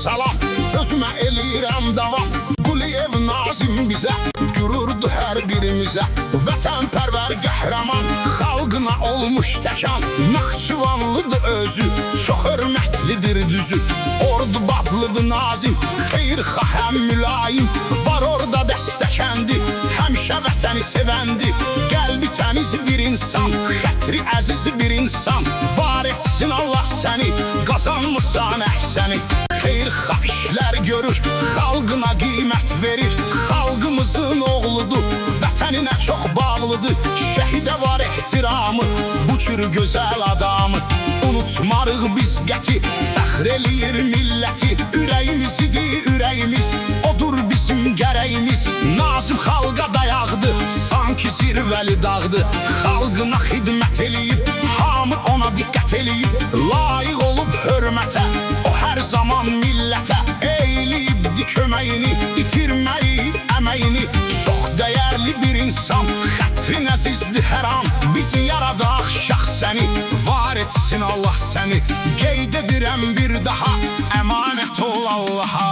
Salam, sözümə eləyirəm davam. Quliyev Nazim bizə gürürdü hər birimizə. Vətənpərvər qəhrəman, xalqına olmuş təkan. Naxçıvanlıdır özü, çox hörmətlidir düzü. Ordubadlıdır Nazim, xeyirxah həm mülayim. Var orada dəstəkəndi, həmişə vətəni sevəndi. Qəlbi təmiz bir insan, xətri əziz bir insan. Var etsin Allah səni, qazanmısan əhsəni. Xeyirxah işlər görür, xalqına qiymət verir. Xalqımızın oğludur, vətəninə çox bağlıdır. Şəhidə var ehtiramı, bu cür gözəl adamı. Unutmarıq biz qəti, fəxr eləyir milləti. Ürəyimizidir ürəyimiz, odur bizim gərəyimiz. Nazim xalqa dayaqdır, sanki zirvəli dağdır. Xalqına xidmət eləyib, hamı ona diqqət eləyib. Layiq olub hörmətə, o hər zaman millətə eyliyibdi köməyini, itirməyib əməyini. Çox dəyərli bir insan, xətrin əzizdir hər an. Bizi yaradaq şəxs səni, var etsin Allah səni. Qeyd edirəm bir daha, əmanət ol Allaha.